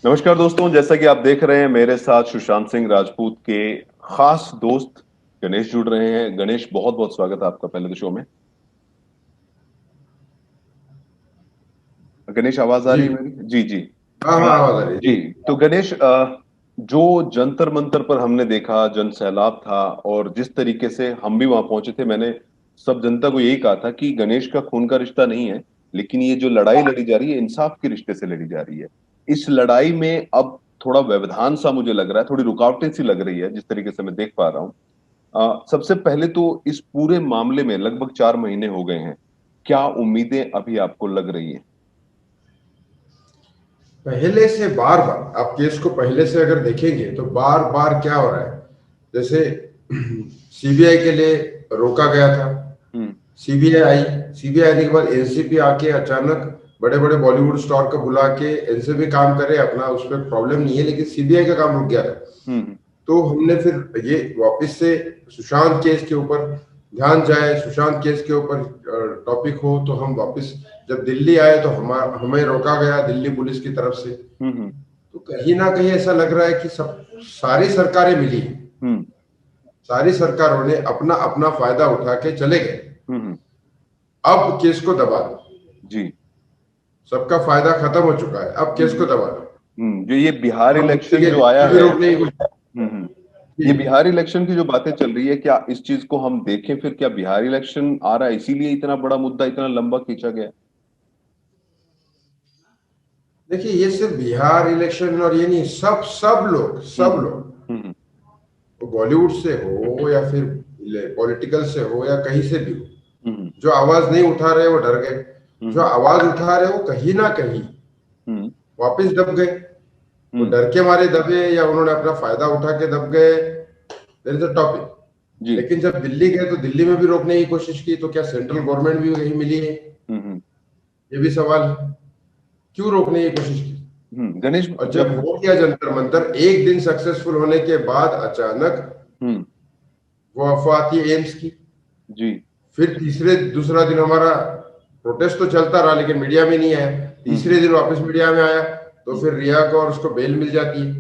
नमस्कार दोस्तों, जैसा कि आप देख रहे हैं मेरे साथ सुशांत सिंह राजपूत के खास दोस्त गणेश जुड़ रहे हैं। गणेश, बहुत बहुत स्वागत है आपका पहले तो शो में। गणेश, आवाज आ जी। रही है मेरी? जी जी। हाँ हाँ, आवाज आ रही है जी। जी। तो गणेश, जो जंतर मंतर पर हमने देखा, जन सैलाब था, और जिस तरीके से हम भी वहां पहुंचे थे, मैंने सब जनता को यही कहा था कि गणेश का खून का रिश्ता नहीं है, लेकिन ये जो लड़ाई लड़ी जा रही है इंसाफ के रिश्ते से लड़ी जा रही है। इस लड़ाई में अब थोड़ा व्यवधान सा मुझे लग रहा है, थोड़ी रुकावटें सी लग रही है जिस तरीके से मैं देख पा रहा हूँ। सबसे पहले तो इस पूरे मामले में लगभग 4 महीने हो गए हैं। क्या उम्मीदें अभी आपको लग रही हैं? पहले से बार बार आप केस को पहले से अगर देखेंगे तो बार बार क्या हो रहा है। जैसे सीबीआई के लिए रोका गया था। हम्म। सीबीआई आई। सीबीआई आने के बाद एनसीपी आके अचानक बड़े बड़े बॉलीवुड स्टार को बुला के एनसीपी काम करे अपना, उसमें प्रॉब्लम नहीं है, लेकिन सीबीआई का काम रुक गया था। हम्म। तो हमने फिर ये वापस से सुशांत केस के ऊपर ध्यान जाए, सुशांत केस के ऊपर टॉपिक हो, तो हम वापस जब दिल्ली आए तो हमें रोका गया दिल्ली पुलिस की तरफ से। हम्म। हम्म। तो कहीं ना कहीं ऐसा लग रहा है कि सब सारी सरकारें मिली, हम्म। सारी सरकारों ने अपना अपना फायदा उठा के चले गए। हम्म। अब केस को दबा दो। जी। सबका फायदा खत्म हो चुका है, अब केस को दबा दो। जो ये बिहार अब दिल्ली इलेक्शन के जो आया भी है। रोकने की कोशिश। ये जी। बिहार इलेक्शन की जो बातें चल रही है, क्या इस चीज को हम देखें फिर, क्या बिहार इलेक्शन आ रहा है इसीलिए इतना बड़ा मुद्दा इतना लंबा खींचा गया? देखिए, ये सिर्फ बिहार इलेक्शन और ये नहीं, सब सब लोग हम्म। सब लोग, हम्म। वो बॉलीवुड से हो या फिर पॉलिटिकल से हो या कहीं से भी हो, हम्म। जो आवाज नहीं उठा रहे वो डर गए। जो हम्म। आवाज उठा रहे वो कहीं ना कहीं हम्म। वापस दब गए। वो हम्म। डर के मारे दबे या उन्होंने अपना फायदा उठा के दब गए, देयर इज अ टॉपिक। जी। लेकिन जब दिल्ली गए तो दिल्ली में भी रोकने की कोशिश की, तो क्या सेंट्रल गवर्नमेंट भी कहीं मिली है? हम्म। ये भी सवाल है। क्यों रोकने की कोशिश की? गणेश, और जब जब हो गया जंतर मंतर एक दिन सक्सेसफुल होने के बाद अचानक हम्म। वो अफवाह आती है एम्स की। जी। फिर दूसरा दिन हमारा प्रोटेस्ट तो चलता रहा लेकिन मीडिया में नहीं आया। हम्म। तीसरे दिन वापस मीडिया में आया, तो हम्म। फिर रिया को और उसको बेल मिल जाती है।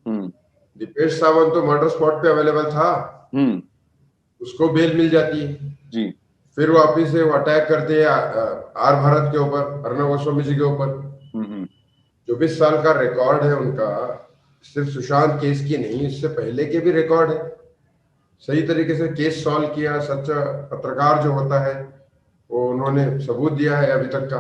हम्म। दीपेश सावंत तो मर्डर स्पॉट पे अवेलेबल था, हम्म। उसको बेल मिल जाती है। जी। फिर वापिस से वो अटैक करते हैं आर भारत के ऊपर, अर्णब गोस्वामी जी के ऊपर। हम्म। 24 साल का रिकॉर्ड है उनका, सिर्फ सुशांत केस की नहीं, इससे पहले के भी रिकॉर्ड है। सही तरीके से केस सॉल्व किया, सच्चा पत्रकार जो होता है वो उन्होंने सबूत दिया है अभी तक का।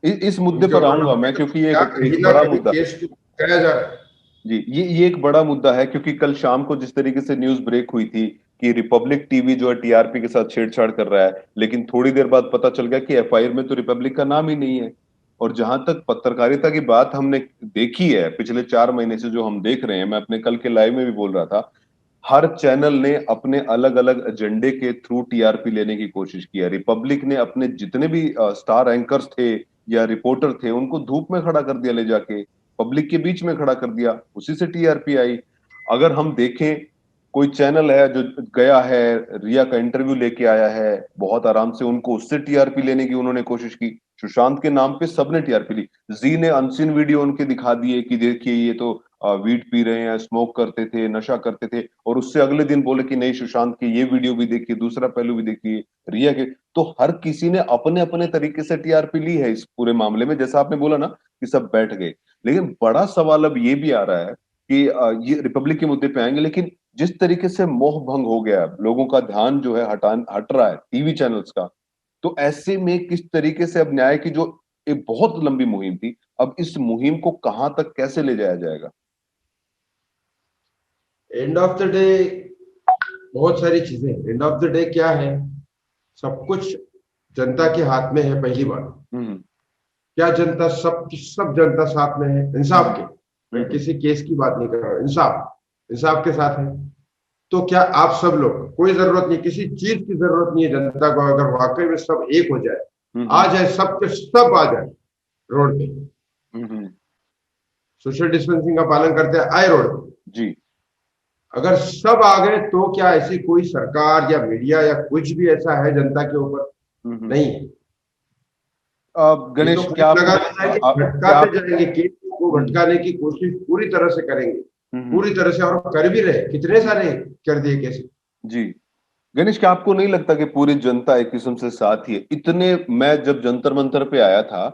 इस मुद्दे उनके पर ऊपर आऊंगा मैं, टॉपिक, क्योंकि ये क्या एक कहीं ना बड़ा कहीं मुद्दा है। केस को कराया जा रहा है। जी, ये एक बड़ा मुद्दा है, क्योंकि कल शाम को जिस तरीके से न्यूज ब्रेक हुई थी कि रिपब्लिक टीवी जो है टीआरपी के साथ छेड़छाड़ कर रहा है, लेकिन थोड़ी देर बाद पता चल गया कि एफआईआर में तो रिपब्लिक का नाम ही नहीं है। और जहां तक पत्रकारिता की बात हमने देखी है पिछले 4 महीने से, जो हम देख रहे हैं, मैं अपने कल के लाइव में भी बोल रहा था, हर चैनल ने अपने अलग अलग एजेंडे के थ्रू टीआरपी लेने की कोशिश की है। रिपब्लिक ने अपने जितने भी स्टार एंकर्स थे या रिपोर्टर थे, उनको धूप में खड़ा कर दिया, ले जाके पब्लिक के बीच में खड़ा कर दिया, उसी से टीआरपी आई। अगर हम देखें, कोई चैनल है जो गया है, रिया का इंटरव्यू लेके आया है, बहुत आराम से उनको उससे टीआरपी लेने की उन्होंने कोशिश की। सुशांत के नाम पे सबने टीआरपी ली। जी ने अनसीन वीडियो उनके दिखा दिए कि देखिए ये तो वीड पी रहे हैं, स्मोक करते थे, नशा करते थे, और उससे अगले दिन बोले कि नहीं, सुशांत के ये वीडियो भी देखिए, दूसरा पहलू भी देखिए रिया के। तो हर किसी ने अपने अपने तरीके से टीआरपी ली है इस पूरे मामले में, जैसा आपने बोला ना कि सब बैठ गए। लेकिन बड़ा सवाल अब ये भी आ रहा है कि ये रिपब्लिक के मुद्दे पे आएंगे, लेकिन जिस तरीके से मोह भंग हो गया, लोगों का ध्यान जो है हट रहा है टीवी चैनल्स का, तो ऐसे में किस तरीके से अब न्याय की जो एक बहुत लंबी मुहिम थी, अब इस मुहिम को कहां तक कैसे ले जाया जाएगा? एंड ऑफ द डे बहुत सारी चीजें, एंड ऑफ द डे क्या है, सब कुछ जनता के हाथ में है पहली बात। हम्म। क्या जनता, सब सब जनता साथ में है इंसाफ हम्म। के। मैं हम्म। किसी केस की बात नहीं कर रहा हूं, इंसाफ इंसाफ के साथ है। तो क्या आप सब लोग, कोई जरूरत नहीं, किसी चीज की जरूरत नहीं है जनता को, अगर वाकई में सब एक हो जाए, आ हम्म। जाए, सब के सब आ जाए रोड पे, हम्म। सोशल डिस्टेंसिंग का पालन करते हैं, आए रोड पे। जी। अगर सब आ गए तो क्या ऐसी कोई सरकार या मीडिया या कुछ भी ऐसा है जनता के ऊपर? हम्म। नहीं है। ये तो गणेश, क्या कुछ आप लगा मुझे देना है कि क्या भटकाते आप जाएंगे केस। को भटकाने की कोशिश पूरी तरह से करेंगे, हम्म। पूरी तरह से, और कर भी रहे, कितने सारे कर दिए केस। जी। गणेश, क्या आपको नहीं लगता कि पूरी जनता एक किस्म से साथ ही है? इतने, मैं जब जंतर मंतर पे आया था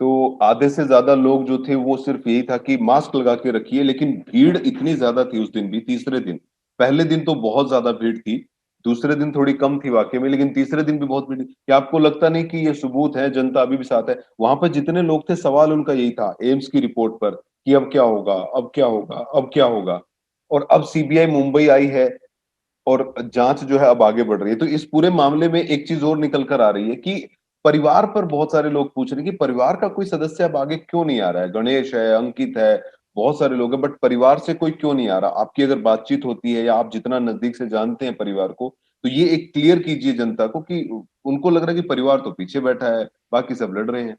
तो आधे से ज्यादा लोग जो थे वो सिर्फ यही था कि मास्क लगा के रखिए, लेकिन भीड़ इतनी ज्यादा थी उस दिन भी, तीसरे दिन। पहले दिन तो बहुत ज्यादा भीड़ थी, दूसरे दिन थोड़ी कम थी वाकई में, लेकिन तीसरे दिन भी बहुत भीड़ थी। क्या आपको लगता नहीं कि ये सबूत है जनता अभी भी साथ है? वहां पर जितने लोग थे, सवाल उनका यही था एम्स की रिपोर्ट पर कि अब क्या होगा, अब क्या होगा, अब क्या होगा। और अब सीबीआई मुंबई आई है और जांच जो है अब आगे बढ़ रही है। तो इस पूरे मामले में एक चीज और निकल कर आ रही है कि परिवार पर बहुत सारे लोग पूछ रहे हैं कि परिवार का कोई सदस्य अब आगे क्यों नहीं आ रहा है। गणेश है, अंकित है, बहुत सारे लोग हैं, बट परिवार से कोई क्यों नहीं आ रहा? आपकी अगर बातचीत होती है या आप जितना नजदीक से जानते हैं परिवार को, तो ये एक क्लियर कीजिए जनता को कि उनको लग रहा है कि परिवार तो पीछे बैठा है, बाकी सब लड़ रहे हैं।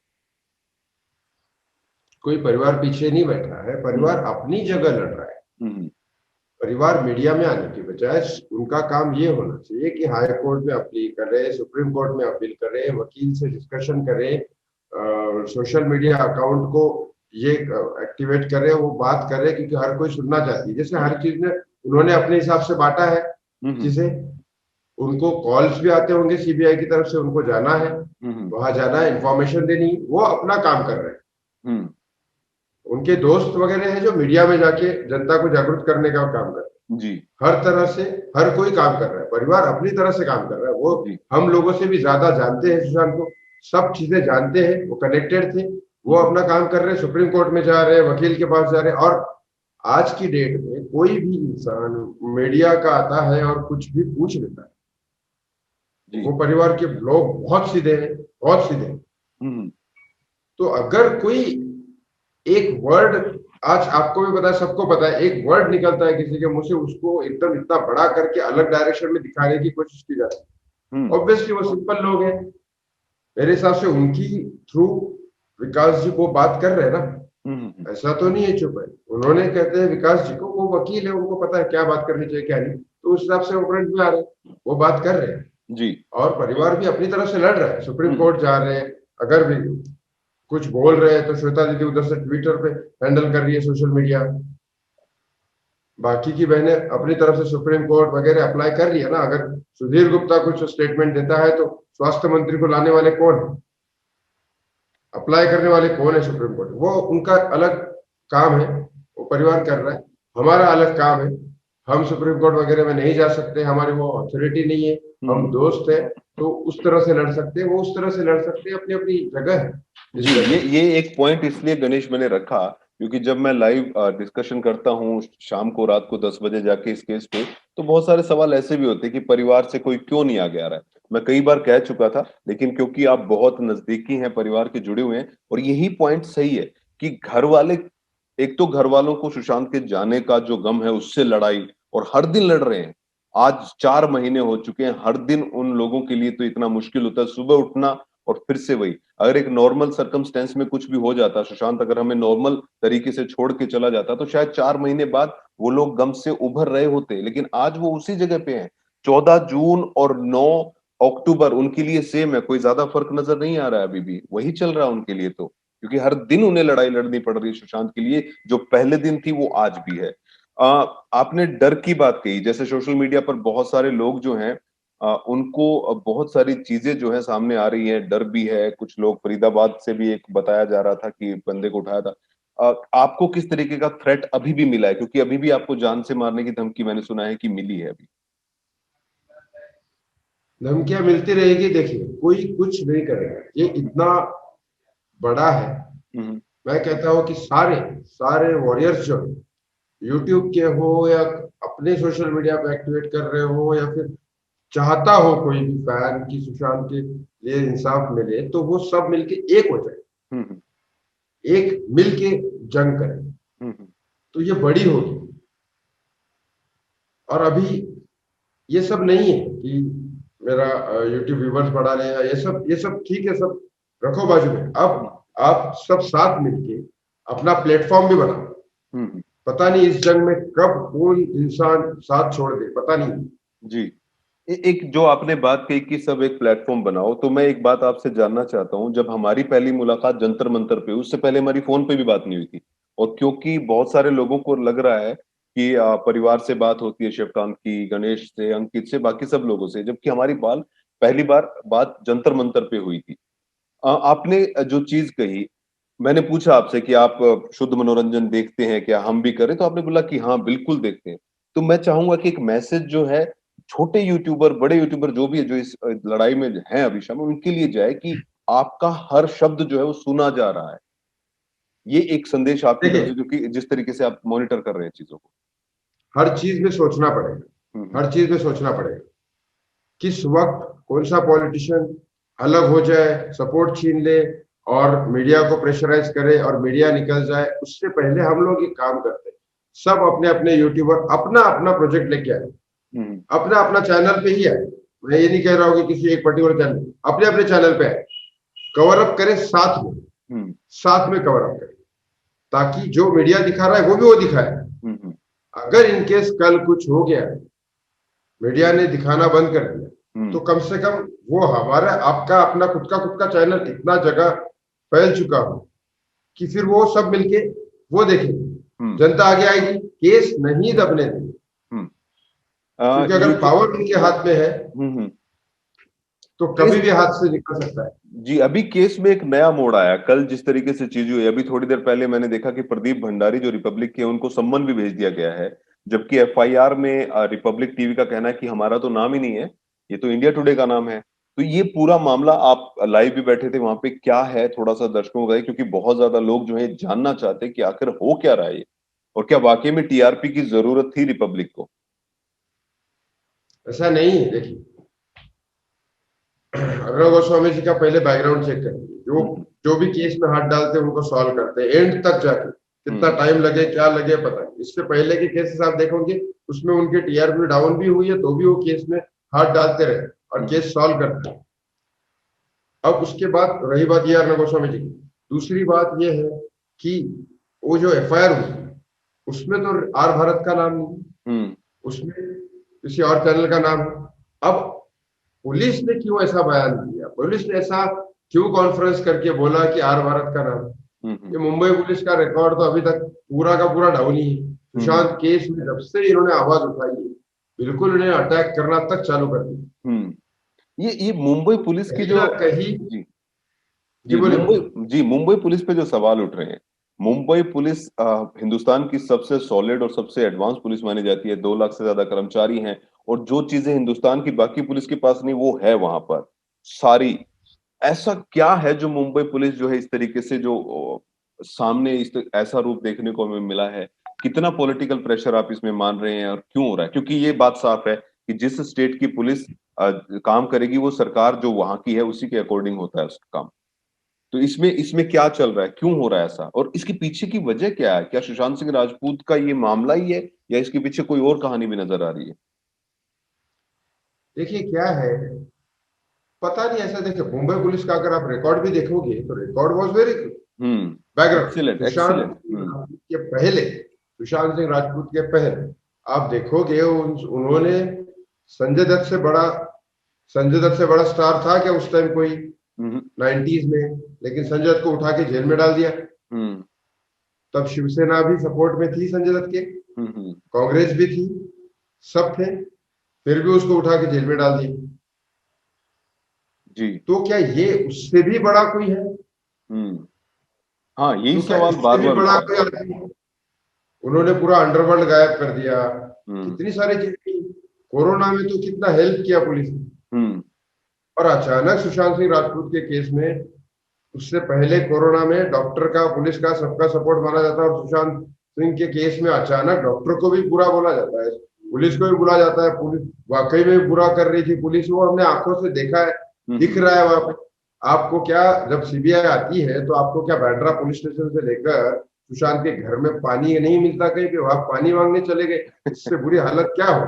कोई परिवार पीछे नहीं बैठा है, परिवार हम्म। अपनी जगह लड़ रहा है। हम्म। परिवार मीडिया में आने की बजाय उनका काम ये होना चाहिए कि हाई कोर्ट में अपील करे, सुप्रीम कोर्ट में अपील करे, वकील से डिस्कशन करे, सोशल मीडिया अकाउंट को ये एक्टिवेट करे, वो बात करे, क्योंकि हर कोई सुनना चाहती है। जैसे हर चीज में उन्होंने अपने हिसाब से बांटा है हम्म। चीजें। उनको कॉल्स भी आते होंगे सीबीआई की तरफ से, उनको जाना है, हम्म। वहां जाना है, इंफॉर्मेशन देनी, वो अपना काम कर रहे हैं। हम्म। उनके दोस्त वगैरह हैं जो मीडिया में जाके जनता को जागरूक करने का काम कर रहे हैं। जी। हर तरह से हर कोई काम कर रहा है, परिवार अपनी तरह से काम कर रहा है। वो जी। हम लोगों से भी ज्यादा जानते हैं सुशांत को, सब चीजें जानते हैं, वो कनेक्टेड थे, वो हम्म। अपना काम कर रहे हैं, सुप्रीम कोर्ट में जा रहे हैं, वकील के पास जा रहे हैं। और आज की डेट में कोई भी इंसान मीडिया का आता है और कुछ भी पूछ लेता है। जी। वो परिवार के लोग बहुत सीधे हैं, बहुत सीधे हैं। हम्म। तो अगर कोई एक वर्ड, आज आपको भी पता है, सबको पता है, एक वर्ड निकलता है किसी के मुंह से, उसको एकदम इतना बड़ा करके अलग डायरेक्शन में दिखाने की कोशिश की जाती हम्म। है। ऑब्वियसली वो सिंपल लोग हैं, मेरे हिसाब से उनकी थ्रू विकास जी वो बात कर रहे हैं ना। हम्म। ऐसा तो नहीं है चुप है, उन्होंने कहते हैं विकास जी को, वो वकील है, उनको पता है क्या बात करनी चाहिए क्या नहीं, तो उस हिसाब से वो फ्रंट में आ रहे हैं, वो बात कर रहे हैं। जी। और परिवार भी अपनी तरफ से लड़ रहा है, सुप्रीम हम्म। कोर्ट जा रहे हैं। अगर भी कुछ बोल रहे हैं तो श्वेता दीदी उधर से ट्विटर पे हैंडल कर रही है सोशल मीडिया। बाकी की बहनें अपनी तरफ से सुप्रीम कोर्ट वगैरह अप्लाई कर रही है ना। अगर सुधीर गुप्ता कुछ स्टेटमेंट देता है तो स्वास्थ्य मंत्री को लाने वाले कौन है, अप्लाई करने वाले कौन है सुप्रीम कोर्ट? वो उनका अलग काम है, वो परिवार कर रहा है। हमारा अलग काम है, हम सुप्रीम कोर्ट वगैरह में नहीं जा सकते, हमारी वो अथॉरिटी नहीं है। हम हम्म। दोस्त है तो उस तरह से लड़ सकते हैं, वो उस तरह से लड़ सकते हैं, अपनी अपनी जगह है जी। इस जगह। ये एक पॉइंट इसलिए गणेश मैंने रखा क्योंकि जब मैं लाइव डिस्कशन करता हूँ शाम को, रात को 10 बजे जाके इस केस पे, तो बहुत सारे सवाल ऐसे भी होते हैं कि परिवार से कोई क्यों नहीं आगे आ रहा है। मैं कई बार कह चुका था, लेकिन क्योंकि आप बहुत नजदीकी हैं, परिवार के जुड़े हुए हैं, और यही पॉइंट सही है कि घर वाले, एक तो घर वालों को सुशांत के जाने का जो गम है उससे लड़ाई, और हर दिन लड़ रहे हैं। आज 4 महीने हो चुके हैं, हर दिन उन लोगों के लिए तो इतना मुश्किल होता है सुबह उठना और फिर से वही। अगर एक नॉर्मल सर्कमस्टेंस में कुछ भी हो जाता सुशांत, अगर हमें नॉर्मल तरीके से छोड़ के चला जाता, तो शायद 4 महीने बाद वो लोग गम से उभर रहे होते, लेकिन आज वो उसी जगह पे हैं। 14 जून और 9 अक्टूबर उनके लिए सेम है, कोई ज्यादा फर्क नजर नहीं आ रहा है, अभी भी वही चल रहा है उनके लिए। तो क्योंकि हर दिन उन्हें लड़ाई लड़नी पड़ रही है सुशांत के लिए, जो पहले दिन थी वो आज भी है। आपने डर की बात कही, जैसे सोशल मीडिया पर बहुत सारे लोग जो हैं, उनको बहुत सारी चीजें जो है सामने आ रही हैं, डर भी है। कुछ लोग, फरीदाबाद से भी एक बताया जा रहा था कि बंदे को उठाया था। आपको किस तरीके का थ्रेट अभी भी मिला है? क्योंकि अभी भी आपको जान से मारने की धमकी मैंने सुना है कि मिली है अभी। धमकियां मिलती रहेगी, देखिए कोई कुछ नहीं करेगा, ये इतना बड़ा है। हम्म। मैं कहता हूँ कि सारे सारे वॉरियर्स जो यूट्यूब के हो या अपने सोशल मीडिया पे एक्टिवेट कर रहे हो, या फिर चाहता हो कोई भी फैन की सुशांत के लिए इंसाफ मिले, तो वो सब मिलके एक हो जाए, हम्म। एक मिलके जंग करें, हम्म। तो ये बड़ी होगी। और अभी ये सब नहीं है कि मेरा यूट्यूब व्यूवर्स बढ़ा ले, ये सब ठीक है, सब रखो बाजू में। अब आप सब साथ मिलके अपना प्लेटफॉर्म भी बनाओ। हम्म। पता नहीं इस जंग में कब कौन इंसान साथ छोड़ दे, पता नहीं। जी। एक जो आपने बात कही कि सब एक प्लेटफॉर्म बनाओ, तो मैं एक बात आपसे जानना चाहता हूं। जब हमारी पहली मुलाकात जंतर मंतर पे हुई, उससे पहले हमारी फोन पे भी बात नहीं हुई थी। और क्योंकि बहुत सारे लोगों को लग रहा है कि परिवार से बात होती है, शिवकांत की, गणेश से, अंकित से, बाकी सब लोगों से, जबकि हमारी पहली बार बात जंतर मंतर पे हुई थी। आपने जो चीज कही, मैंने पूछा आपसे कि आप शुद्ध मनोरंजन देखते हैं क्या, हम भी करें, तो आपने बोला कि हाँ बिल्कुल देखते हैं। तो मैं चाहूंगा कि एक मैसेज जो है छोटे यूट्यूबर, बड़े यूट्यूबर जो भी है, जो इस लड़ाई में हैं अभी शामिल, उनके लिए जाए कि आपका हर शब्द जो है वो सुना जा रहा है। ये एक संदेश आपकी तरफ देखिए, से, जो कि जिस तरीके से आप मॉनिटर कर रहे हैं चीजों को। हर चीज में सोचना पड़ेगा, हम्म। हर चीज में सोचना पड़ेगा। किस वक्त कौन सा पॉलिटिशियन अलग हो जाए, सपोर्ट छीन ले और मीडिया को प्रेशराइज करे और मीडिया निकल जाए, उससे पहले हम लोग एक काम करते हैं। सब अपने अपने यूट्यूबर अपना अपना प्रोजेक्ट लेके आए, हम्म। अपना अपना चैनल पे ही आए। मैं ये नहीं कह रहा हूँ कि किसी एक पर्टिकुलर चैनल, अपने अपने चैनल पे आए, कवर अप करें साथ में, हम्म। साथ में कवर अप करें, ताकि जो मीडिया दिखा रहा है वो भी वो दिखाए। हम्म। अगर इनकेस कल कुछ हो गया, मीडिया ने दिखाना बंद कर दिया, तो हम्म। कम से कम वो हमारा आपका अपना खुद का चैनल इतना जगह फैल चुका हो कि फिर वो सब मिलके वो देखेंगे, हम्म। जनता आगे आएगी, केस नहीं दबने देंगे। हम्म। क्योंकि अगर यूट्यूब। पावर उनके हाथ में है हम्म। तो केस। कभी भी हाथ से निकल सकता है। जी, अभी केस में एक नया मोड़ आया कल, जिस तरीके से चीज हुई। अभी थोड़ी देर पहले मैंने देखा कि प्रदीप भंडारी जो रिपब्लिक के हैं, उनको सम्मन भी भेज दिया गया है, जबकि एफआईआर में रिपब्लिक टीवी का कहना है कि हमारा तो नाम ही नहीं है, ये तो इंडिया टुडे का नाम है। तो ये पूरा मामला, आप लाइव भी बैठे थे वहां पे, क्या है थोड़ा सा दर्शकों को बताइए, क्योंकि बहुत ज्यादा लोग जो है जानना चाहते हैं कि आखिर हो क्या रहा है ये, और क्या वाकई में टीआरपी की जरूरत थी रिपब्लिक को। ऐसा नहीं है। देखिए, अर्णव गोस्वामी जी का पहले बैकग्राउंड चेक करेंगे, जो हम्म। जो भी केस में हाथ डालते हैं उनको सॉल्व करते हैं एंड तक जाके। कितना हम्म। टाइम लगे क्या लगे पता नहीं। इससे पहले के केसेस आप देखोगे, उसमें उनके टीआरपी डाउन भी हुई है, तो भी वो केस में हाथ डालते रहे और हम्म। केस सॉल्व करते रहे। अब उसके बाद रही बात ये अर्णव गोस्वामी जी की, दूसरी बात ये है कि वो जो एफआईआर हुई उसमें तो आर भारत का नाम नहीं, हम्म। उसमें किसी और चैनल का नाम है। अब पुलिस ने क्यों ऐसा बयान दिया, पुलिस ने ऐसा क्यों कॉन्फ्रेंस करके बोला कि आर भारत का नाम है? हम्म। ये मुंबई पुलिस का रिकॉर्ड तो अभी तक पूरा का पूरा डाउन ही है। हम्म। सुशांत केस में जब से इन्होंने आवाज उठाई है, बिल्कुल इन्हें अटैक करना तक चालू कर दिया। हम्म। ये मुंबई पुलिस की कहीं जो, ना कहीं। जी, जी जी बोले मुंबई, बोले। जी मुंबई पुलिस पे जो सवाल उठ रहे हैं, मुंबई पुलिस हिंदुस्तान की सबसे सॉलिड और सबसे एडवांस पुलिस मानी जाती है, 2 लाख से ज्यादा कर्मचारी हैं, और जो चीजें हिंदुस्तान की बाकी पुलिस के पास नहीं, वो है वहां पर सारी। ऐसा क्या है जो मुंबई पुलिस जो है इस तरीके से जो सामने ऐसा रूप देखने को हमें मिला है? कितना पॉलिटिकल प्रेशर आप इसमें मान रहे हैं, और क्यों हो रहा है? क्योंकि ये बात साफ है कि जिस स्टेट की पुलिस काम करेगी, वो सरकार जो वहां की है उसी के अकॉर्डिंग होता है उसका काम। तो इसमें इसमें क्या चल रहा है, क्यों हो रहा है ऐसा, और इसके पीछे की वजह क्या है? क्या सुशांत सिंह राजपूत का ये मामला ही है, या इसके पीछे कोई और कहानी भी नजर आ रही है? देखिए क्या है, पता नहीं ऐसा। देखिए मुंबई पुलिस का अगर आप रिकॉर्ड भी देखोगे तो record was very good. Hmm. Background excellent, Sushant excellent. Singh Rajput के पहले, सुशांत सिंह राजपूत के पहले आप देखोगे उन्होंने संजय दत्त से बड़ा, संजय दत्त से बड़ा स्टार था क्या उस टाइम कोई हम्म। 90s में? लेकिन संजय दत्त को उठा के जेल में डाल दिया। हम्म। तब शिवसेना भी सपोर्ट में थी संजय दत्त के, हम्म। कांग्रेस भी थी, सब थे, फिर भी उसको उठा के जेल में डाल दिया। जी। तो क्या ये उससे भी बड़ा कोई है? हम्म। हाँ, यही तो क्या सवाल इससे बार भी बार बड़ा उठा है। कोई आदमी है? उन्होंने पूरा अंडरवर्ल्ड गायब कर दिया, हम्म। कितनी सारी चीजें। कोरोना में तो कितना हेल्प किया पुलिस ने। हम्म। और अचानक सुशांत सिंह राजपूत के केस में, उससे पहले कोरोना में डॉक्टर का, पुलिस का, सबका सपोर्ट माना जाता है, और सुशांत सिंह के केस में अचानक डॉक्टर को भी बुरा बोला जाता है, पुलिस को भी बुला जाता है। पुलिस वाकई में बुरा कर रही थी पुलिस, वो हमने आंखों से देखा है, दिख हम्म। रहा है वहां पे। आपको क्या, जब सीबीआई आती है तो आपको क्या बांद्रा पुलिस स्टेशन से लेकर सुशांत के घर में पानी नहीं मिलता कहीं पे, वहां पानी मांगने चले गए? इससे बुरी हालत क्या हो?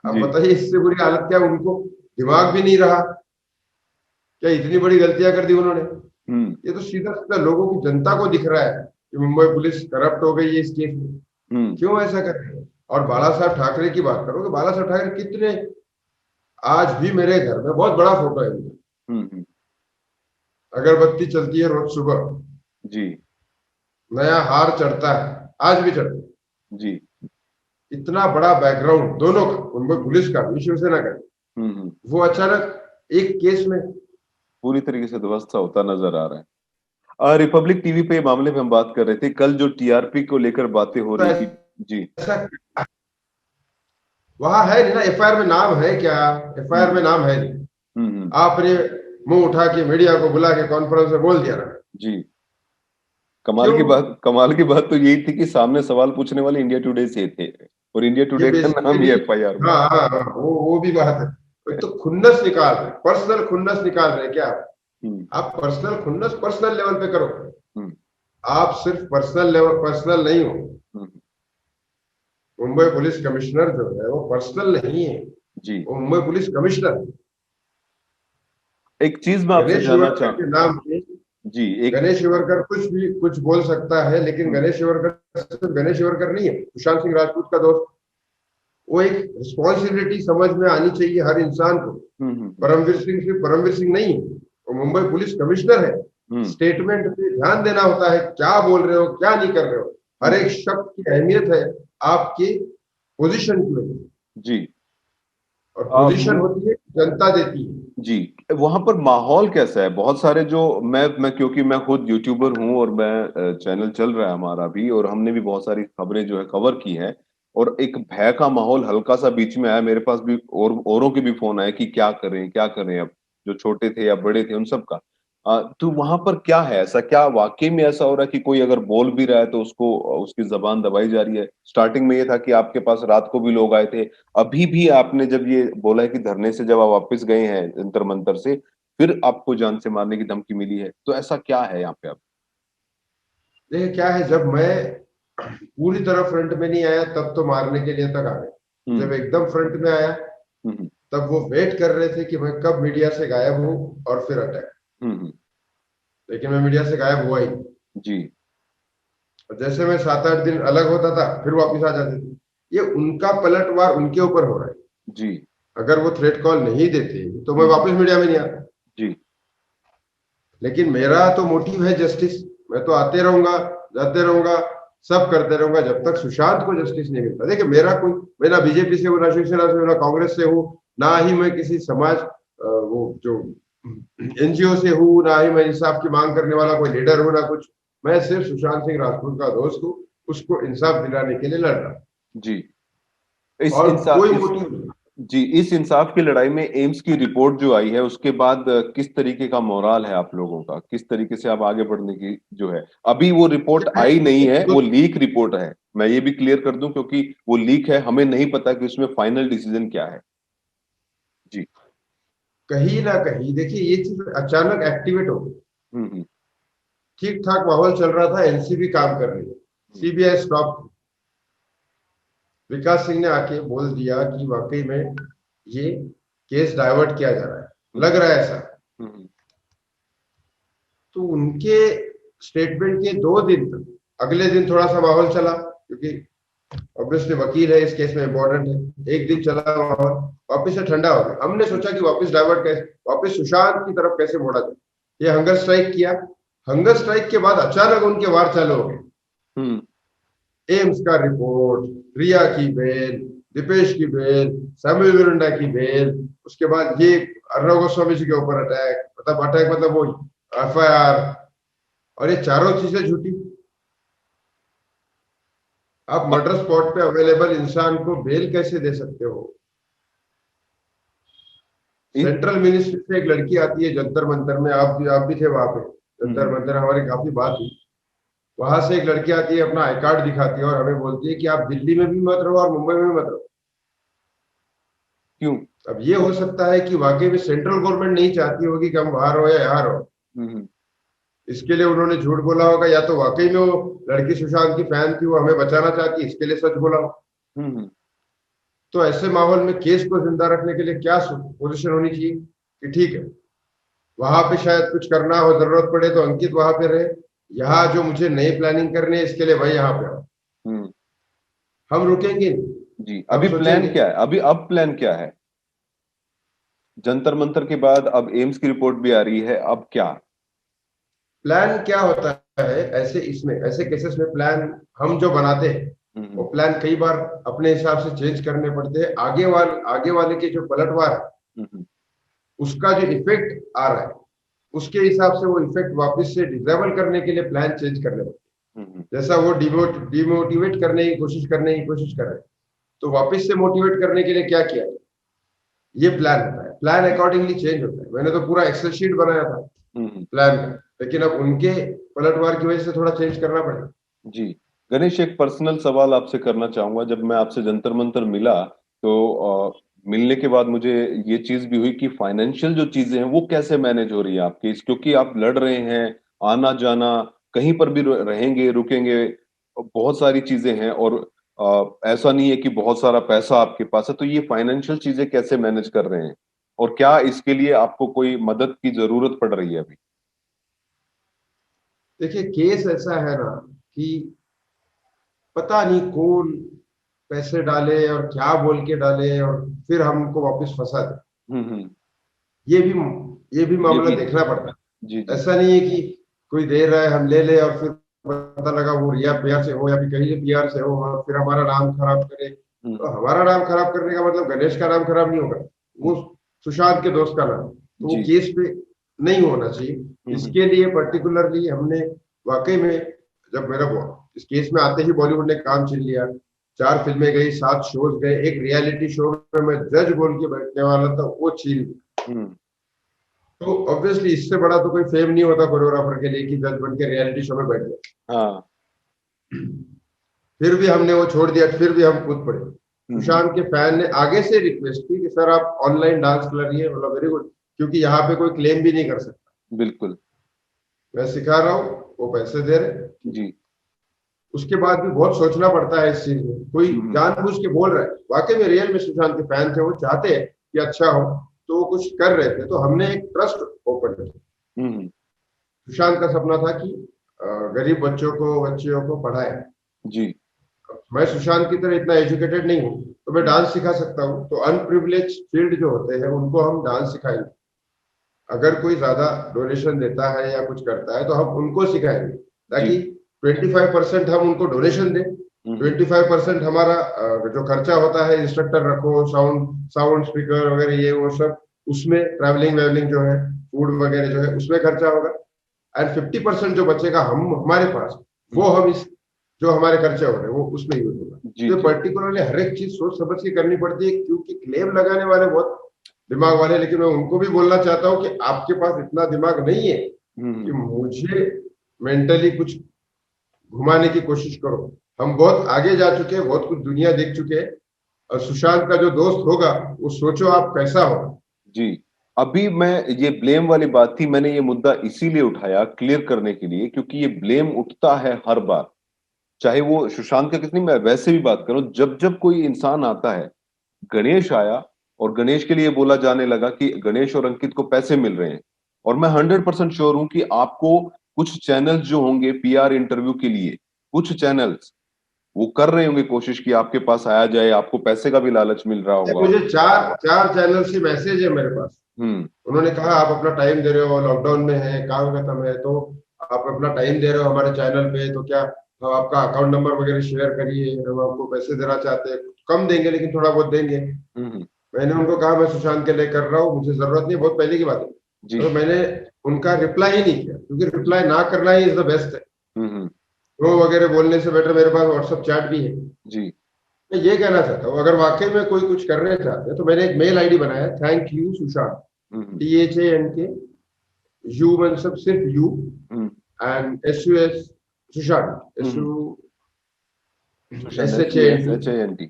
आप जी। बताइए, इससे बुरी हालत क्या? उनको दिमाग भी नहीं रहा क्या? इतनी बड़ी गलतियां कर दी उन्होंने। हम्म। ये तो सीधा सीधा लोगों की, जनता को दिख रहा है कि मुंबई पुलिस करप्ट हो गई है इस केस में। हम्म। क्यों ऐसा कर रहे हैं? और बाला साहब ठाकरे की बात करो तो बाला साहब ठाकरे कितने, आज भी मेरे घर में बहुत बड़ा फोटो है उनका। हम्म। अगरबत्ती चलती है रोज सुबह, जी। नया हार चढ़ता है, आज भी चढ़ता है। जी। इतना बड़ा बैकग्राउंड दोनों का, उनमें पुलिस का भी, शिवसेना का भी, हम्म। वो अचानक एक केस में। पूरी तरीके से ध्वस्त होता नजर आ रहा है। रिपब्लिक टीवी पे मामले में हम बात कर रहे थे कल, जो टीआरपी को लेकर बातें हो तो रही थी। जी। ऐसा वहां है नहीं ना, एफआईआर में नाम है क्या? एफआईआर में हम्म नाम है नहीं। हम्म। आपने मुंह उठा के मीडिया को बुला के कॉन्फ्रेंस में बोल दिया ना। जी। कमाल क्यों? की बात, कमाल की बात तो यही थी कि सामने सवाल पूछने वाले इंडिया टुडे से थे, और इंडिया ये टुडे का नाम ही बेसिकली, एफआईआर में। हाँ हाँ हाँ, वो भी बात है। एक तो खुन्नस निकाल रहे, पर्सनल खुन्नस निकाल रहे क्या हम्म आप? पर्सनल खुन्नस पर्सनल लेवल पे करो। हम्म आप सिर्फ पर्सनल लेवल, पर्सनल नहीं हो। हम्म। मुंबई पुलिस कमिश्नर जो है वो पर्सनल नहीं है, जी। वो मुंबई पुलिस कमिश्नर है। एक चीज मैं आपसे गणेश जानना शिवरकर चाह के नाम पे जी। एक गणेश शिवरकर कुछ भी कुछ बोल सकता है, लेकिन हम्म गणेश शिवरकर सिर्फ गणेश शिवरकर नहीं है, सुशांत सिंह राजपूत का दोस्त। वो एक रिस्पॉन्सिबिलिटी समझ में आनी चाहिए हर इंसान को। हम्म हम्म परमवीर सिंह सिर्फ परमवीर सिंह नहीं है, वो मुंबई पुलिस कमिश्नर है। हम्म स्टेटमेंट पे ध्यान देना होता है, क्या बोल रहे हो क्या नहीं कर रहे हो। हर हम्म। एक शब्द की अहमियत है आपकी पोजीशन की वजह से। जी। और पोजीशन मु- होती है जनता देती है। जी। वहां पर माहौल कैसा है? बहुत सारे जो मैं क्योंकि मैं खुद यूट्यूबर हूं, और मैं चैनल चल रहा है हमारा भी, और हमने भी बहुत सारी खबरें जो है कवर की हैं, और एक भय का माहौल हल्का सा बीच में आया मेरे पास भी, और औरों के भी फोन आए कि क्या करें क्या करें अब, जो छोटे थे या बड़े थे उन सब का। तो वहां पर क्या है ऐसा, क्या वाकई में ऐसा हो रहा है कि कोई अगर बोल भी रहा है तो उसको उसकी जबान दबाई जा रही है? स्टार्टिंग में ये था कि आपके पास रात को भी लोग आए थे, अभी भी आपने जब ये बोला है कि धरने से जब आप वापस गए हैं जंतर मंतर से, फिर आपको जान से मारने की धमकी मिली है, तो ऐसा क्या है यहाँ पे अब? देखिए क्या है, जब मैं पूरी तरह फ्रंट में नहीं आया तब तो मारने के लिए तक आ गए। जब हम्म एकदम फ्रंट में आया हम्म तब वो वेट कर रहे थे कि मैं कब मीडिया से गायब हूं और फिर अटैक। हम्म। लेकिन मैं मीडिया से गायब हुआ ही नहीं। जी। और जैसे मैं 7-8 दिन अलग होता था फिर वापस आ जाते थे। ये उनका पलटवार उनके ऊपर हो रहा है। जी। अगर वो थ्रेट कॉल नहीं देते तो मैं हम्म। वापस मीडिया में नहीं आता। जी। लेकिन मेरा तो मोटिव है जस्टिस। मैं तो आते रहूंगा, जाते रहूंगा, सब करते रहूंगा जब तक सुशांत को जस्टिस नहीं मिलता। देखिए मेरा कोई, मैं ना बीजेपी से हूँ, ना शिवसेना से हूँ, ना कांग्रेस से हूँ, ना ही मैं किसी समाज वो जो एनजीओ से हूँ, ना ही मैं इंसाफ की मांग करने वाला कोई लीडर हूँ, ना कुछ। मैं सिर्फ सुशांत सिंह राजपूत का दोस्त हूँ, उसको इंसाफ दिलाने के लिए लड़ रहा हूं। जी। इस और इंसाफ कोई इस मोटिव नहीं। जी, इस इंसाफ की लड़ाई में एम्स की रिपोर्ट जो आई है उसके बाद किस तरीके का मोराल है आप लोगों का? किस तरीके से आप आगे बढ़ने की जो है? अभी वो रिपोर्ट क्या आई नहीं है, है, वो लीक रिपोर्ट है, मैं ये भी क्लियर कर दूं, क्योंकि वो लीक है, हमें नहीं पता कि उसमें फाइनल डिसीजन क्या है। जी। कहीं ना कहीं देखिए ये चीज अचानक एक्टिवेट हो गई। हम्म। ठीक ठाक माहौल चल रहा था, एनसीबी काम कर रही है, हम्म सीबीआई स्टॉप। विकास सिंह ने आके बोल दिया कि वाकई में ये केस डाइवर्ट किया जा रहा है, हम्म लग रहा है ऐसा। हम्म तो उनके स्टेटमेंट के 2 दिन तक, अगले दिन थोड़ा सा माहौल चला क्योंकि ऑब्वियसली वकील है इस केस में, इंपॉर्टेंट है। एक दिन चला माहौल, वापस से ठंडा हो गया। हमने सोचा कि वापस डाइवर्ट कैसे, वापस सुशांत की तरफ कैसे मोड़ा जाए। ये हंगर स्ट्राइक किया। हंगर स्ट्राइक के बाद अचानक उनके वार चालू हो गए। हम्म। एम्स का रिपोर्ट, रिया की बेल, दीपेश की बेल, सैमुअल मिरांडा की बेल, उसके बाद ये अर्णव गोस्वामी जी के ऊपर अटैक, मतलब अटैक मतलब वो एफआईआर, और ये चारों चीजें झूठी। आप अब मर्डर स्पॉट पे अवेलेबल इंसान को बेल कैसे दे सकते हो? इस सेंट्रल मिनिस्ट्री से एक लड़की आती है जंतर मंतर में, आप भी थे वहां पे। जंतर हम्म। मंतर हमारी काफी बात हुई। वहां से एक लड़की आती है, अपना आई कार्ड दिखाती है और हमें बोलती है कि आप दिल्ली में भी मत रहो और मुंबई में भी मत रहो। क्यों? अब ये हो सकता है कि वाकई में सेंट्रल गवर्नमेंट नहीं चाहती होगी कि हम वहां रहो या यहाँ रहो। हम्म इसके लिए उन्होंने झूठ बोला होगा, या तो वाकई में वो लड़की सुशांत की फैन थी, वो हमें बचाना चाहती, इसके लिए सच बोला हो। हम्म। तो ऐसे माहौल में केस को जिंदा रखने के लिए क्या पोजीशन होनी चाहिए कि ठीक है, वहां पे शायद कुछ करना हो, जरूरत पड़े तो अंकित वहां पे रहे, यहाँ जो मुझे नई प्लानिंग करनी है इसके लिए भाई यहाँ पे आओ। हम्म। हम रुकेंगे नहीं। जी। हम अभी प्लान सोचेंगे क्या है? अब प्लान क्या है? जंतर मंतर के बाद अब एम्स की रिपोर्ट भी आ रही है, अब क्या? प्लान क्या होता है, ऐसे इसमें ऐसे केसेस में प्लान हम जो बनाते हैं हम्म, वो प्लान कई बार अपने हिसाब से चेंज करने पड़ते हैं। आगे वाले के जो पलटवार है, हम्म, उसका जो इफेक्ट आ रहा है, उसके हिसाब से वो इफेक्ट वापस से डिसेबल करने के लिए प्लान चेंज करने पड़ते हम्म, हैं। जैसा वो डिमोटिवेट करने की कोशिश कर रहे हैं, तो वापस से मोटिवेट करने के लिए क्या किया जाए, ये प्लान होता है। प्लान अकॉर्डिंगली चेंज होता है। मैंने तो पूरा एक्सेल शीट बनाया था हम्म, प्लान का, लेकिन अब उनके पलटवार की वजह से थोड़ा चेंज करना पड़ेगा। जी। गणेश, एक पर्सनल सवाल आपसे करना चाहूंगा। जब मैं आपसे जंतर मंतर मिला तो मिलने के बाद मुझे ये चीज भी हुई कि फाइनेंशियल जो चीजें हैं वो कैसे मैनेज हो रही है आपकी, क्योंकि आप लड़ रहे हैं, आना जाना, कहीं पर भी रहेंगे रुकेंगे, बहुत सारी चीजें हैं, और ऐसा नहीं है कि बहुत सारा पैसा आपके पास है। तो ये फाइनेंशियल चीजें कैसे मैनेज कर रहे हैं, और क्या इसके लिए आपको कोई मदद की जरूरत पड़ रही है अभी? देखिए, केस ऐसा है ना कि पता नहीं कौन पैसे डाले और क्या बोल के डाले और फिर हमको वापस फंसा दे। हम्म। ये भी ये भी ये मामला भी देखना पड़ता जी है। जी। ऐसा नहीं है कि कोई दे रहा है हम ले ले और फिर पता लगा वो रिया पीआर से हो या फिर कहीं से पीआर से हो और फिर हमारा नाम खराब करे। तो हम्म, हमारा नाम खराब करने का मतलब गणेश का नाम खराब नहीं होगा, वो सुशांत के दोस्त का नाम, तो वो जी। केस पे नहीं होना चाहिए। हम्म, इसके लिए पर्टिकुलरली हमने वाकई में, जब मेरा इस केस में आते ही बॉलीवुड ने काम छीन लिया। 4 फिल्में गई, 7 शोज गए, एक रियलिटी शो में मैं जज बोल के बैठने वाला था, वो छीन लिया। हम्म, तो ऑब्वियसली इससे बड़ा तो कोई फेम नहीं होता कोरियोग्राफर के लिए कि जज बन के रियलिटी शो में बैठ गए। हाँ। फिर भी हमने वो छोड़ दिया, फिर भी हम कूद पड़े। हम्म, सुशांत के फैन ने आगे से रिक्वेस्ट की कि सर आप ऑनलाइन डांस करिए, मतलब वेरी गुड, क्योंकि यहाँ पे कोई क्लेम भी नहीं कर सकता। बिल्कुल। मैं सिखा रहा हूँ, वो पैसे दे रहे। जी। उसके बाद भी बहुत सोचना पड़ता है इस चीज में। कोई हम्म, जानबूझ के बोल रहा है, वाकई में रियल में सुशांत के फैन थे, वो चाहते हैं कि अच्छा हो, तो वो कुछ कर रहे थे, तो हमने एक ट्रस्ट ओपन किया। हम्म, सुशांत का सपना था कि गरीब बच्चों को, बच्चियों को पढ़ाए। जी। मैं सुशांत की तरह इतना एजुकेटेड नहीं हूँ, तो मैं हम्म, डांस सिखा सकता हूँ। तो अनप्रिविलेज फील्ड जो होते हैं उनको हम डांस सिखाएंगे। अगर कोई ज्यादा डोनेशन देता है या कुछ करता है तो हम उनको सिखाएंगे, जी। ताकि 25% हम उनको डोनेशन दें, हम्म, 25% हमारा जो खर्चा होता है, इंस्ट्रक्टर रखो, साउंड साउंड स्पीकर वगैरह ये वो सब, उसमें ट्रैवलिंग वेवलिंग जो है, फूड वगैरह जो है, उसमें खर्चा होगा। एंड 50% जो बचेगा हम हमारे पास, वो हम्म, हम इस जो हमारे खर्चे हो रहे हैं वो उसमें यूज होगा। जी तो जी। पर्टिकुलरली हर एक चीज सोच समझ के करनी पड़ती है, क्योंकि क्लेम लगाने वाले बहुत दिमाग वाले हैं। लेकिन मैं उनको भी बोलना चाहता हूँ कि आपके पास इतना दिमाग नहीं है कि हम्म, मुझे मेंटली कुछ घुमाने की कोशिश करो। हम बहुत आगे जा चुके हैं, बहुत कुछ दुनिया देख चुके हैं। और सुशांत का जो दोस्त होगा, वो सोचो आप कैसा होगा। जी। अभी मैं, ये ब्लेम वाली बात थी, मैंने ये मुद्दा इसीलिए उठाया क्लियर करने के लिए, क्योंकि ये ब्लेम उठता है हर बार। चाहे वो सुशांत का कितनी, मैं वैसे भी बात करूं, जब जब कोई इंसान आता है, गणेश आया और गणेश के लिए बोला जाने लगा कि गणेश और अंकित को पैसे मिल रहे हैं, और मैं 100% श्योर हूं कि आपको कुछ चैनल्स जो होंगे पीआर इंटरव्यू के लिए, कुछ चैनल्स वो कर रहे होंगे कोशिश कि आपके पास आया जाए, आपको पैसे का भी लालच मिल रहा होगा। मुझे चार चार चैनल से मैसेज है मेरे पास। हम्म, उन्होंने कहा आप अपना टाइम दे रहे हो, लॉकडाउन में है, काम खत्म है, तो आप अपना टाइम दे रहे हो हमारे चैनल पे, तो क्या हम आपका अकाउंट नंबर वगैरह शेयर करिए, हम आपको पैसे देना चाहते हैं, कम देंगे लेकिन थोड़ा बहुत देंगे। हम्म, मैंने उनको कहा मैं सुशांत के लिए कर रहा हूँ, मुझे जरूरत नहीं, बहुत पहले की बात है। जी तो मैंने उनका रिप्लाई ही नहीं किया, क्योंकि जी। रिप्लाई ना करना ही इज द बेस्ट है। हम्म, वो वगैरह बोलने से बेटर मेरे पास व्हाट्सएप चैट भी है। जी। मैं ये कहना चाहता हूँ, अगर वाकई में कोई कुछ करने चाहते हैं तो मैंने एक मेल आईडी बनाया, thank you Sushant, hmm, THANK, you मतलब सिर्फ you, hmm, and SUS Sushant, hmm, Sushant, SHANT SHANT।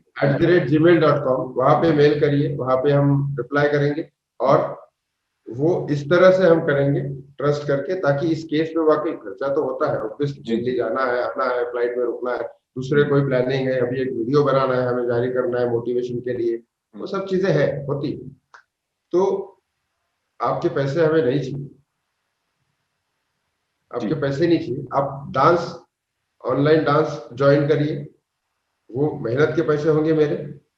@gmail.com। वहां पे मेल करिए, वहां पे हम रिप्लाई करेंगे। और वो इस तरह से हम करेंगे, ट्रस्ट करके, ताकि इस केस में वाकई खर्चा तो होता है ऑब्वियसली, जी दिल्ली जी। जाना है, आना है, फ्लाइट में रुकना है, दूसरे हम्म, कोई प्लानिंग है, अभी एक वीडियो बनाना है हमें, जारी करना है मोटिवेशन के लिए, वो हम्म, सब चीजें हैं, होती। तो आपके पैसे हमें नहीं चाहिए, आपके जी पैसे नहीं चाहिए। आप डांस, ऑनलाइन डांस ज्वाइन करिए, वो मेहनत के पैसे होंगे मेरे।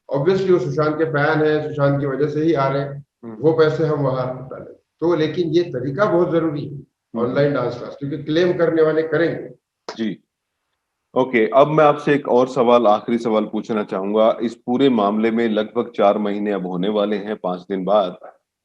ऑब्वियसली वो सुशांत के फैन है, सुशांत की वजह से ही आ रहे हैं, हम्म, वो पैसे हम वहां डालें। तो लेकिन ये तरीका बहुत जरूरी है। ऑनलाइन डांस क्लास, क्योंकि क्लेम करने वाले करेंगे। जी। ओके, अब मैं आपसे एक और सवाल, आखिरी सवाल पूछना चाहूंगा। इस पूरे मामले में लगभग 4 महीने अब होने वाले हैं, 5 दिन बाद।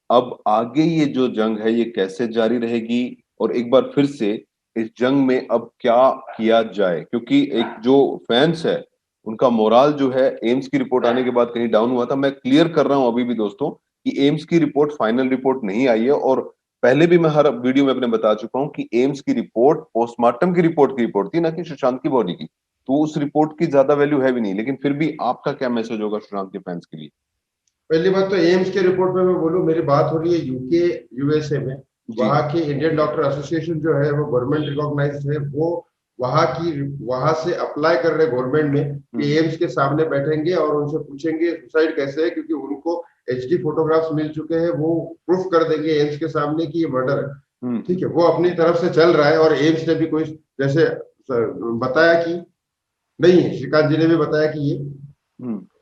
अब आगे ये जो जंग है ये कैसे जारी रहेगी, और एक बार फिर से इस जंग में अब क्या किया जाए? क्योंकि एक जो फैंस है उनका मोराल जो है एम्स की रिपोर्ट आने के बाद कहीं डाउन हुआ था। मैं क्लियर कर रहा हूं अभी भी दोस्तों कि एम्स की रिपोर्ट, फाइनल रिपोर्ट नहीं आई है, और पहले भी मैं हर वीडियो में अपने बता चुका हूं कि एम्स की रिपोर्ट पोस्टमार्टम की रिपोर्ट थी, ना कि सुशांत की बॉडी की। तो उस रिपोर्ट की ज्यादा वैल्यू है भी नहीं, लेकिन फिर भी आपका क्या मैसेज होगा सुशांत के फैंस के लिए? पहली बात तो एम्स के रिपोर्ट में मैं बोलूं, मेरी बात हो रही है यूके यूएसए में। जी। वहां के इंडियन डॉक्टर एसोसिएशन जो है वो गवर्नमेंट रिकॉग्नाइज्ड है। वो वहां से अप्लाई कर रहे गवर्नमेंट में कि एम्स के सामने बैठेंगे और उनसे पूछेंगे सुसाइड कैसे है, क्योंकि उनको एचडी फोटोग्राफ्स मिल चुके हैं। वो प्रूफ कर देंगे एम्स के सामने कि ये मर्डर है। ठीक है, वो अपनी तरफ से चल रहा है, और एम्स ने भी कोई जैसे बताया कि नहीं है, श्रीकांत जी ने भी बताया कि ये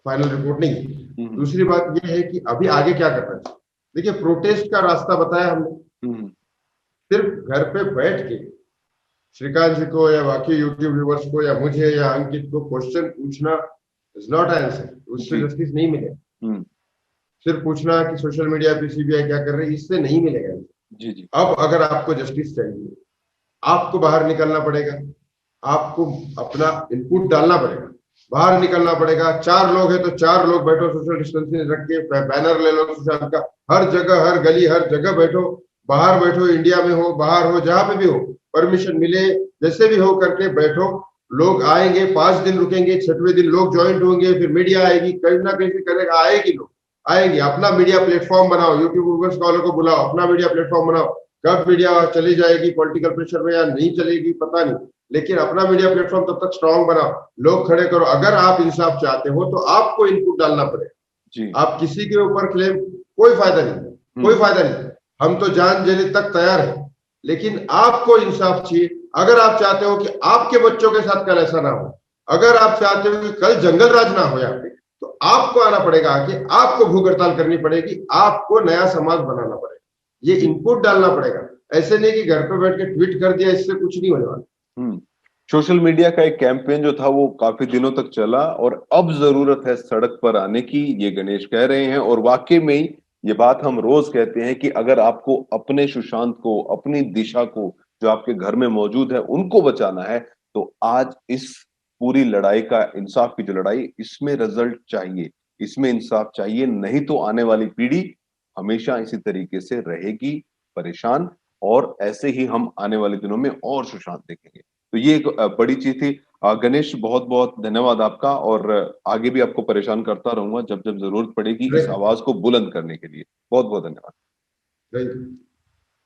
फाइनल रिपोर्ट नहीं है। दूसरी बात ये है कि अभी आगे क्या करना चाहिए। देखिए, प्रोटेस्ट का रास्ता बताया हमने। सिर्फ घर पे बैठ के श्रीकांत जी को या बाकी यूट्यूब व्यूवर्स को या मुझे या अंकित को क्वेश्चन पूछना इज नॉट आंसर, उससे जस्टिस नहीं मिलेगा। सिर्फ पूछना कि सोशल मीडिया पे सीबीआई क्या कर रही है, इससे नहीं मिलेगा। जी जी। अब अगर आपको जस्टिस चाहिए, आपको बाहर निकलना पड़ेगा, आपको अपना इनपुट डालना पड़ेगा, बाहर निकलना पड़ेगा। 4 लोग हैं तो 4 लोग बैठो, सोशल डिस्टेंसिंग रख के बैनर ले लो सुशांत का, हर जगह, हर गली, हर जगह बैठो। बाहर बैठो, इंडिया में हो, बाहर हो, जहां पे भी हो, परमिशन मिले, जैसे भी हो करके बैठो। लोग आएंगे, 5 दिन रुकेंगे, 6वें दिन लोग ज्वाइंट होंगे, फिर मीडिया आएगी, कहीं ना कहीं करेगा, आएगी, लोग आएंगे। अपना मीडिया प्लेटफॉर्म बनाओ, यूट्यूब वालों को बुलाओ, अपना मीडिया प्लेटफॉर्म बनाओ। कब मीडिया चली जाएगी पॉलिटिकल प्रेशर में या नहीं चलेगी पता नहीं, लेकिन अपना मीडिया प्लेटफॉर्म तब तक स्ट्रांग बनाओ, लोग खड़े करो। अगर आप इंसाफ चाहते हो तो आपको इनपुट डालना पड़ेगा। आप किसी के ऊपर क्लेम, कोई फायदा नहीं, कोई फायदा नहीं। हम तो जान देने तक तैयार है, लेकिन आपको इंसाफ चाहिए। अगर आप चाहते हो कि आपके बच्चों के साथ कल ऐसा ना हो, अगर आप चाहते हो कि कल जंगल राज ना हो यहाँ पे, तो आपको आना पड़ेगा, आके आपको भूख हड़ताल करनी पड़ेगी, आपको नया समाज बनाना पड़ेगा, ये इनपुट डालना पड़ेगा। ऐसे नहीं कि घर पे बैठ के ट्वीट कर दिया, इससे कुछ नहीं होने वाला। सोशल मीडिया का एक कैंपेन जो था वो काफी दिनों तक चला, और अब जरूरत है सड़क पर आने की, ये गणेश कह रहे हैं। और वाकई में ही ये बात हम रोज कहते हैं कि अगर आपको अपने सुशांत को, अपनी दिशा को, जो आपके घर में मौजूद है, उनको बचाना है, तो आज इस पूरी लड़ाई का, इंसाफ की जो लड़ाई, इसमें रिजल्ट चाहिए, इसमें इंसाफ चाहिए। नहीं तो आने वाली पीढ़ी हमेशा इसी तरीके से रहेगी परेशान, और ऐसे ही हम आने वाले दिनों में और सुशांत देखेंगे। तो ये एक बड़ी चीज थी। गणेश, बहुत बहुत धन्यवाद आपका, और आगे भी आपको परेशान करता रहूंगा जब जब जरूरत पड़ेगी इस आवाज को बुलंद करने के लिए। बहुत बहुत धन्यवाद।